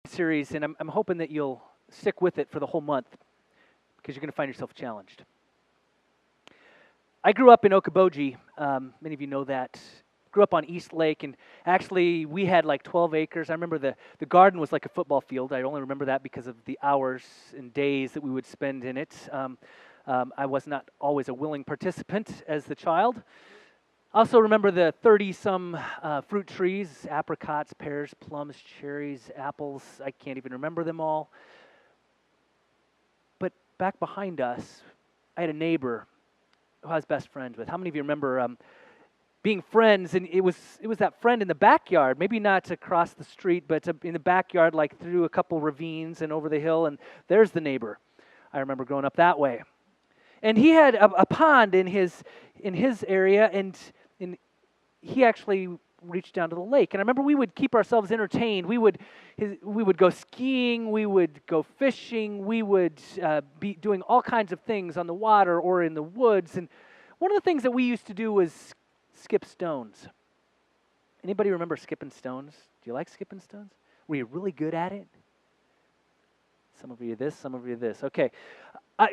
Series, and I'm hoping that you'll stick with it for the whole month because you're going to find yourself challenged. I grew up in Okoboji. Many of you know that. Grew up on East Lake, and actually we had like 12 acres. I remember the garden was like a football field. I only remember that because of the hours and days that we would spend in it. I was not always a willing participant as the child. I also remember the 30-some fruit trees, apricots, pears, plums, cherries, apples. I can't even remember them all. But back behind us, I had a neighbor who I was best friends with. How many of you remember being friends? And it was that friend in the backyard, maybe not across the street, but in the backyard, like through a couple ravines and over the hill, and there's the neighbor. I remember growing up that way. And he had a pond in his area, and he actually reached down to the lake. And I remember we would keep ourselves entertained. We would go skiing, we would go fishing, we would be doing all kinds of things on the water or in the woods. And one of the things that we used to do was skip stones. Anybody remember skipping stones? Do you like skipping stones? Were you really good at it? Some of you this, some of you this. Okay. I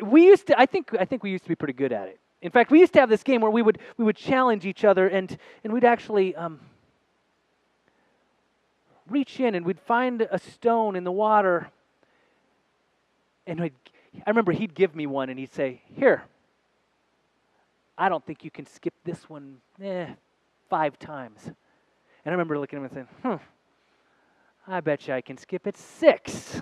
think we used to be pretty good at it. In fact, we used to have this game where we would challenge each other, and we'd actually reach in and we'd find a stone in the water, and I remember he'd give me one and he'd say, "Here, I don't think you can skip this one 5 times." And I remember looking at him and saying, I bet you I can skip it 6.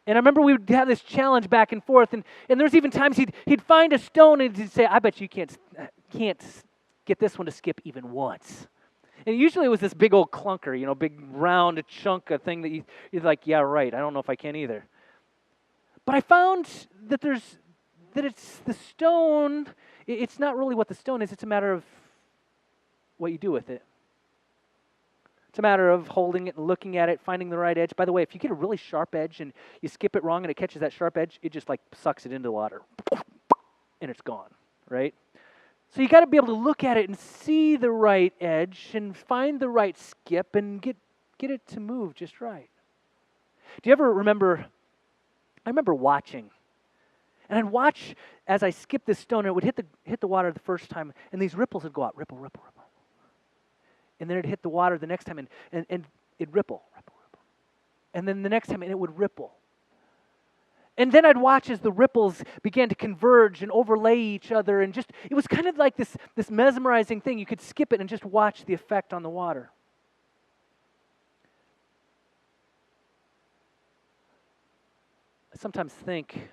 And I remember we would have this challenge back and forth, and there's even times he'd find a stone and he'd say, "I bet you can't get this one to skip even once." And usually it was this big old clunker, big round chunk of thing that you're like, "Yeah, right. I don't know if I can either." But I found that it's the stone. It's not really what the stone is. It's a matter of what you do with it. It's a matter of holding it and looking at it, finding the right edge. By the way, if you get a really sharp edge and you skip it wrong and it catches that sharp edge, it just like sucks it into the water and it's gone, right? So you got to be able to look at it and see the right edge and find the right skip and get it to move just right. Do you ever remember? I remember watching, and I'd watch as I skipped this stone, and it would hit the water the first time, and these ripples would go out, ripple, ripple, ripple. And then it'd hit the water the next time, and it'd ripple, ripple, ripple. And then the next time, and it would ripple. And then I'd watch as the ripples began to converge and overlay each other, and it was kind of like this mesmerizing thing. You could skip it and just watch the effect on the water. I sometimes think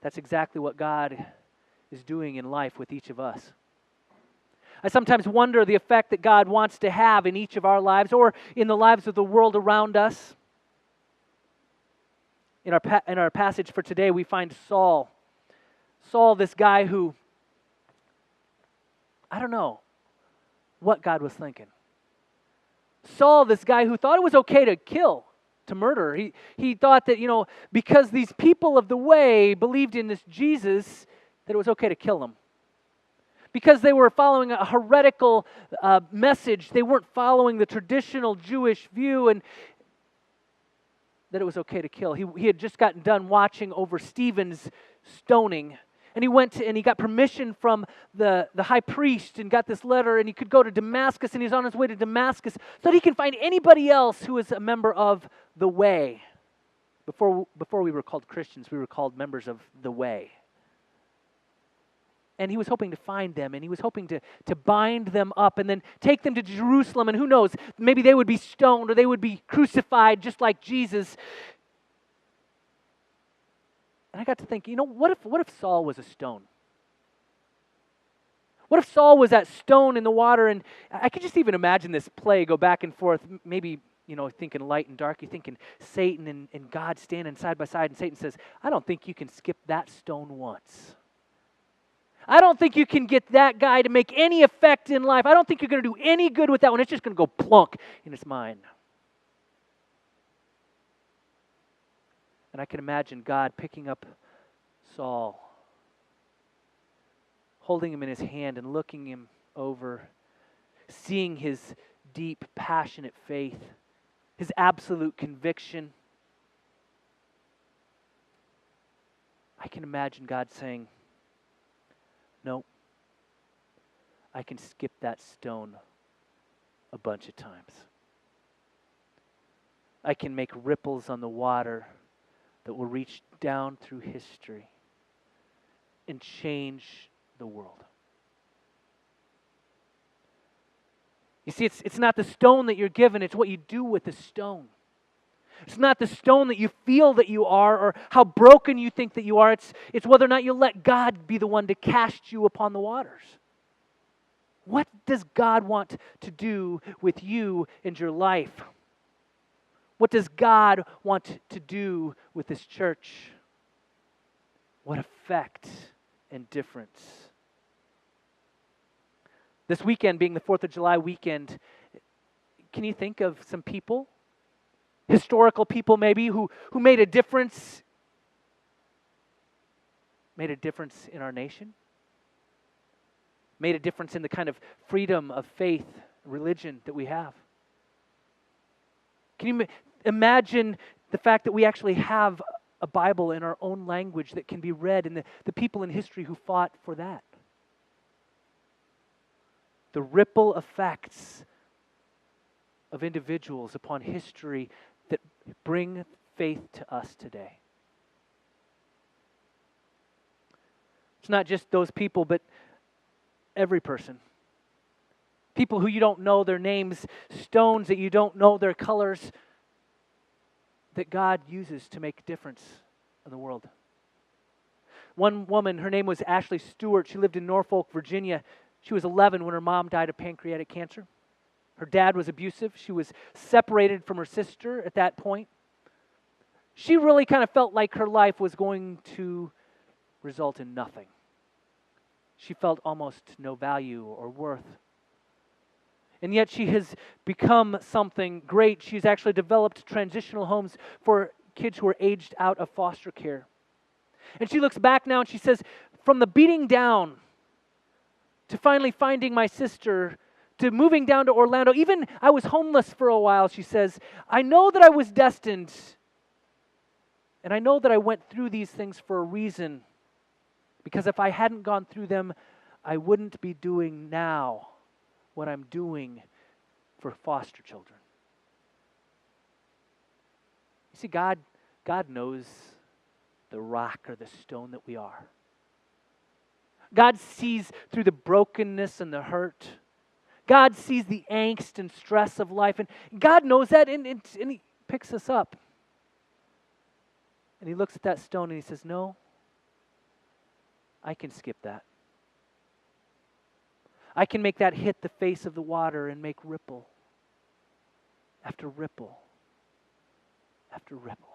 that's exactly what God is doing in life with each of us. I sometimes wonder the effect that God wants to have in each of our lives or in the lives of the world around us. In our passage for today, we find Saul. Saul, this guy who, I don't know what God was thinking. Saul, this guy who thought it was okay to kill, to murder. He thought that, because these people of the way believed in this Jesus, that it was okay to kill them. Because they were following a heretical message, they weren't following the traditional Jewish view, and that it was okay to kill. He had just gotten done watching over Stephen's stoning, and he went and he got permission from the high priest and got this letter, and he could go to Damascus, and he's on his way to Damascus so that he can find anybody else who is a member of the way. Before we were called Christians, we were called members of the way. And he was hoping to find them, and he was hoping to bind them up and then take them to Jerusalem, and who knows, maybe they would be stoned or they would be crucified just like Jesus. And I got to think, what if Saul was a stone? What if Saul was that stone in the water? And I could just even imagine this play go back and forth, maybe, thinking light and dark. You're thinking Satan and God standing side by side, and Satan says, "I don't think you can skip that stone once. I don't think you can get that guy to make any effect in life. I don't think you're going to do any good with that one. It's just going to go plunk in his mind." And I can imagine God picking up Saul, holding him in his hand and looking him over, seeing his deep, passionate faith, his absolute conviction. I can imagine God saying, no, I can skip that stone a bunch of times. I can make ripples on the water that will reach down through history and change the world. You see, it's not the stone that you're given, it's what you do with the stone. It's not the stone that you feel that you are or how broken you think that you are. It's whether or not you let God be the one to cast you upon the waters. What does God want to do with you and your life? What does God want to do with this church? What effect and difference? This weekend being the 4th of July weekend, can you think of some people, historical people maybe, who made a difference in our nation? Made a difference in the kind of freedom of faith, religion that we have? Can you imagine the fact that we actually have a Bible in our own language that can be read, and the people in history who fought for that? The ripple effects of individuals upon history that bring faith to us today. It's not just those people, but every person. People who you don't know their names, stones that you don't know their colors, that God uses to make a difference in the world. One woman, her name was Ashley Stewart. She lived in Norfolk, Virginia. She was 11 when her mom died of pancreatic cancer. Her dad was abusive. She was separated from her sister at that point. She really kind of felt like her life was going to result in nothing. She felt almost no value or worth. And yet she has become something great. She's actually developed transitional homes for kids who are aged out of foster care. And she looks back now and she says, from the beating down to finally finding my sister, to moving down to Orlando, even I was homeless for a while, she says, I know that I was destined, and I know that I went through these things for a reason, because if I hadn't gone through them, I wouldn't be doing now what I'm doing for foster children. You see, God knows the rock or the stone that we are. God sees through the brokenness and the hurt. God sees the angst and stress of life. And God knows that, and He picks us up. And He looks at that stone and He says, no, I can skip that. I can make that hit the face of the water and make ripple after ripple after ripple.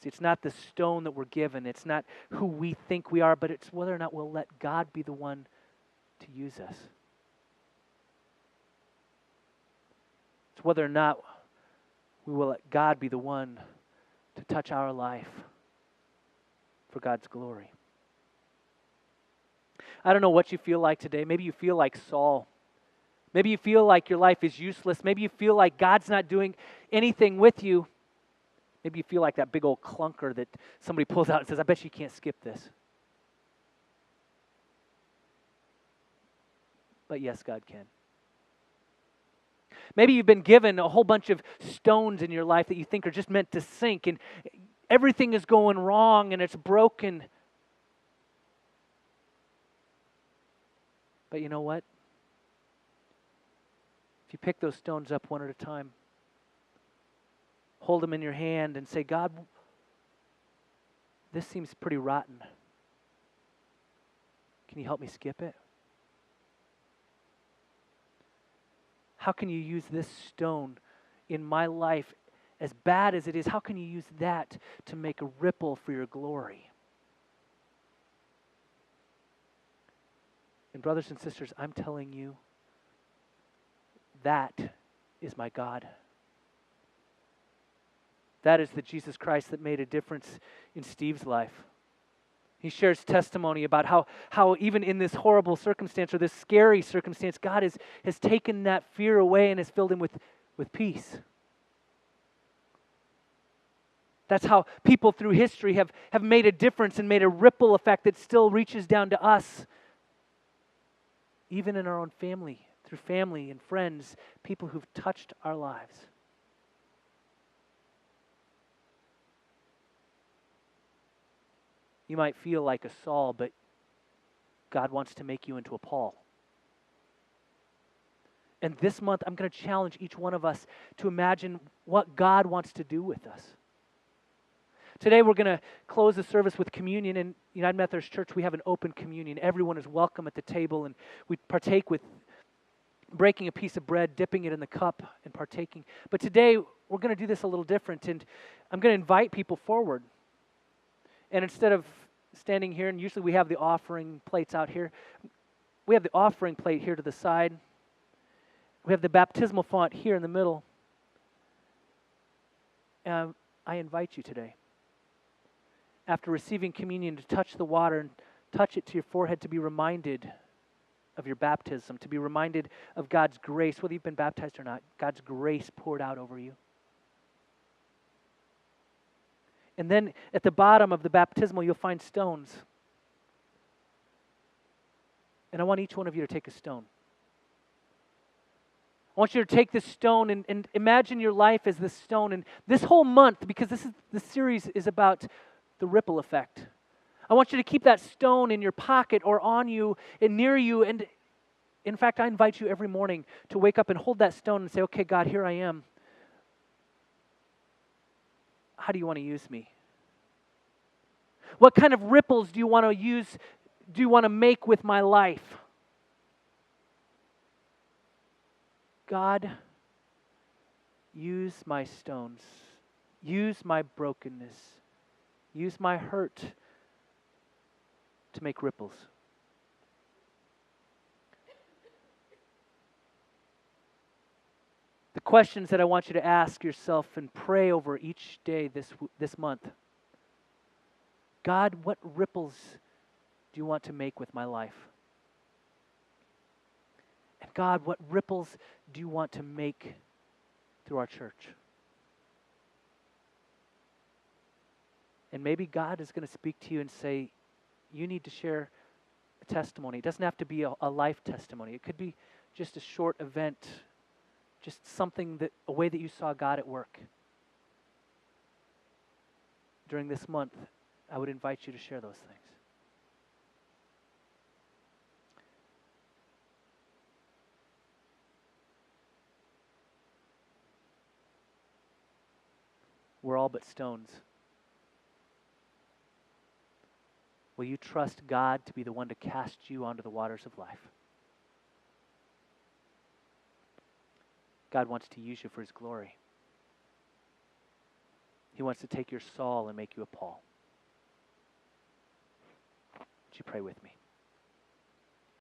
See, it's not the stone that we're given. It's not who we think we are, but it's whether or not we'll let God be the one to use us. It's whether or not we will let God be the one to touch our life for God's glory. I don't know what you feel like today. Maybe you feel like Saul. Maybe you feel like your life is useless. Maybe you feel like God's not doing anything with you. Maybe you feel like that big old clunker that somebody pulls out and says, I bet you can't skip this. But yes, God can. Maybe you've been given a whole bunch of stones in your life that you think are just meant to sink, and everything is going wrong and it's broken. But you know what? If you pick those stones up one at a time, hold them in your hand and say, God, this seems pretty rotten. Can you help me skip it? How can you use this stone in my life, as bad as it is, how can you use that to make a ripple for your glory? And brothers and sisters, I'm telling you, that is my God. That is the Jesus Christ that made a difference in Steve's life. He shares testimony about how even in this horrible circumstance or this scary circumstance, God has taken that fear away and has filled him with peace. That's how people through history have made a difference and made a ripple effect that still reaches down to us. Even in our own family, through family and friends, people who've touched our lives. You might feel like a Saul, but God wants to make you into a Paul. And this month, I'm going to challenge each one of us to imagine what God wants to do with us. Today, we're going to close the service with communion. In United Methodist Church, we have an open communion. Everyone is welcome at the table, and we partake with breaking a piece of bread, dipping it in the cup, and partaking. But today, we're going to do this a little different, and I'm going to invite people forward. And instead of standing here, and usually we have the offering plates out here, we have the offering plate here to the side. We have the baptismal font here in the middle. And I invite you today, after receiving communion, to touch the water and touch it to your forehead, to be reminded of your baptism, to be reminded of God's grace, whether you've been baptized or not, God's grace poured out over you. And then at the bottom of the baptismal, you'll find stones. And I want each one of you to take a stone. I want you to take this stone and imagine your life as this stone. And this whole month, because this series is about the ripple effect, I want you to keep that stone in your pocket or on you and near you. And in fact, I invite you every morning to wake up and hold that stone and say, okay, God, here I am. How do you want to use me? What kind of ripples do you want to make with my life? God, use my stones. Use my brokenness. Use my hurt to make ripples. The questions that I want you to ask yourself and pray over each day this month. God, what ripples do you want to make with my life? And God, what ripples do you want to make through our church? And maybe God is going to speak to you and say, you need to share a testimony. It doesn't have to be a life testimony. It could be just a short event, just something a way that you saw God at work. During this month, I would invite you to share those things. We're all but stones. Will you trust God to be the one to cast you onto the waters of life? God wants to use you for His glory. He wants to take your Saul and make you a Paul. Would you pray with me?